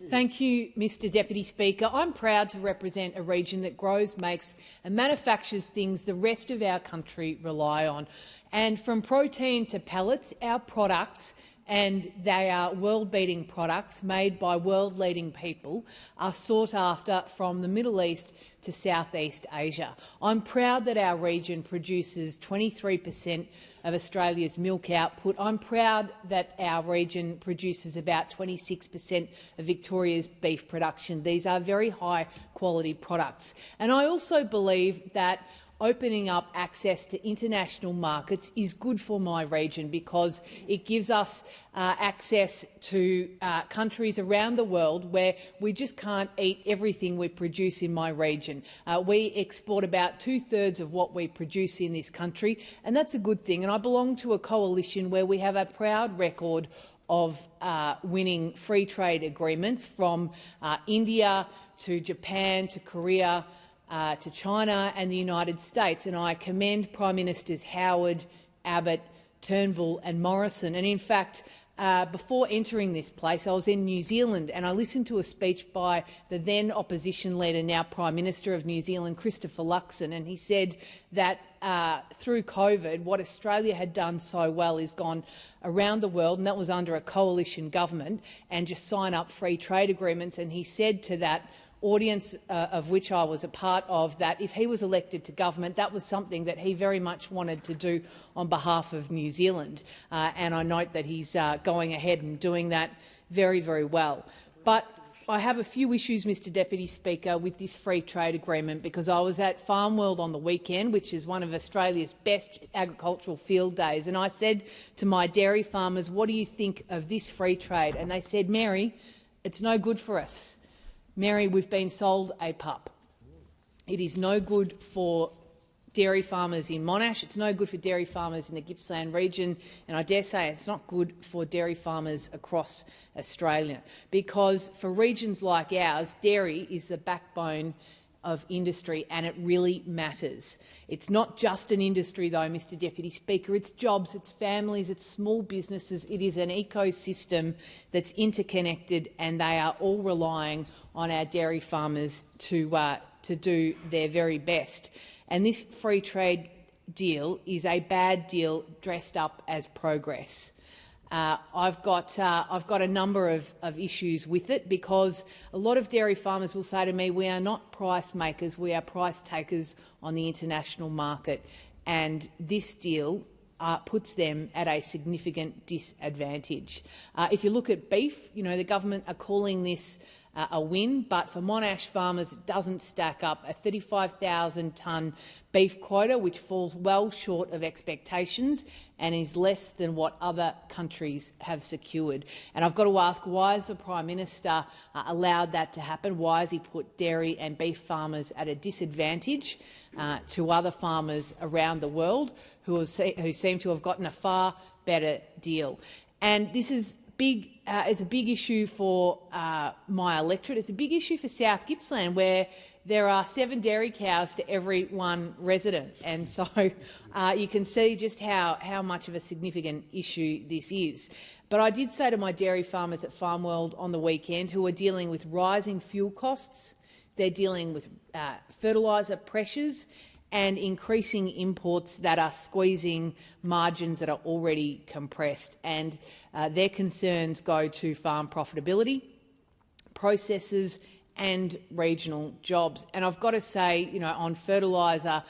Thank you, Mr Deputy Speaker. I'm proud to represent a region that grows, makes and manufactures things the rest of our country rely on. And from protein to pellets, our products, and they are world-beating products made by world-leading people, are sought after from the Middle East to Southeast Asia. I'm proud that our region produces 23% of Australia's milk output. I'm proud that our region produces about 26% of Victoria's beef production. These are very high-quality products. And I also believe that opening up access to international markets is good for my region because it gives us access to countries around the world where we just can't eat everything we produce in my region. We export about 2/3 of what we produce in this country, and that's a good thing. And I belong to a coalition where we have a proud record of winning free trade agreements from India to Japan to Korea to China and the United States, and I commend Prime Ministers Howard, Abbott, Turnbull and Morrison. And in fact, before entering this place, I was in New Zealand and I listened to a speech by the then opposition leader, now Prime Minister of New Zealand, Christopher Luxon, and he said that through COVID, what Australia had done so well is gone around the world, and that was under a coalition government, and just sign up free trade agreements. And he said to that audience of which I was a part of, that if he was elected to government, that was something that he very much wanted to do on behalf of New Zealand. And I note that he's going ahead and doing that very, very well. But I have a few issues, Mr Deputy Speaker, with this free trade agreement, because I was at Farm World on the weekend, which is one of Australia's best agricultural field days, and I said to my dairy farmers, what do you think of this free trade? And they said, Mary, it's no good for us. Mary, we've been sold a pup. It is no good for dairy farmers in Monash, it's no good for dairy farmers in the Gippsland region, and I dare say it's not good for dairy farmers across Australia, because for regions like ours, dairy is the backbone of industry, and it really matters. It's not just an industry, though, Mr Deputy Speaker. It's jobs, it's families, it's small businesses. It is an ecosystem that's interconnected, and they are all relying on our dairy farmers to do their very best. And this free trade deal is a bad deal dressed up as progress. I've got a number of issues with it, because a lot of dairy farmers will say to me, we are not price makers, we are price takers on the international market, and this deal puts them at a significant disadvantage. If you look at beef, the government are calling this a win, but for Monash farmers it doesn't stack up. A 35,000-tonne beef quota, which falls well short of expectations and is less than what other countries have secured. And I've got to ask, why has the Prime Minister allowed that to happen? Why has he put dairy and beef farmers at a disadvantage to other farmers around the world who seem to have gotten a far better deal? And this is big. It's a big issue for my electorate. It's a big issue for South Gippsland, where there are 7 dairy cows to every 1 resident. And so you can see just how much of a significant issue this is. But I did say to my dairy farmers at Farm World on the weekend, who are dealing with rising fuel costs, they're dealing with fertiliser pressures and increasing imports that are squeezing margins that are already compressed. And their concerns go to farm profitability, processors and regional jobs. And I've got to say, on fertiliser,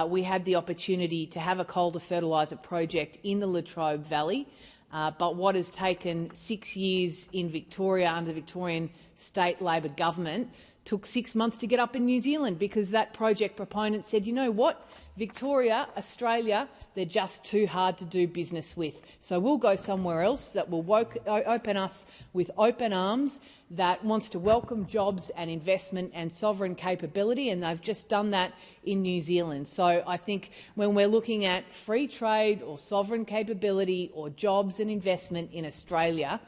we had the opportunity to have a Calder fertiliser project in the Latrobe Valley, but what has taken 6 years in Victoria under the Victorian State Labor government took 6 months to get up in New Zealand, because that project proponent said, you know what, Victoria, Australia, they're just too hard to do business with. So we'll go somewhere else that will open us with open arms, that wants to welcome jobs and investment and sovereign capability, and they've just done that in New Zealand. So I think when we're looking at free trade or sovereign capability or jobs and investment in Australia,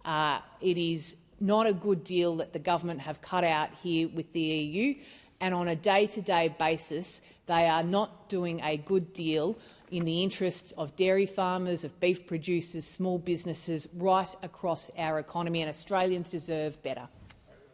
it is not a good deal that the government have cut out here with the EU, and on a day-to-day basis they are not doing a good deal in the interests of dairy farmers, of beef producers, small businesses right across our economy, and Australians deserve better.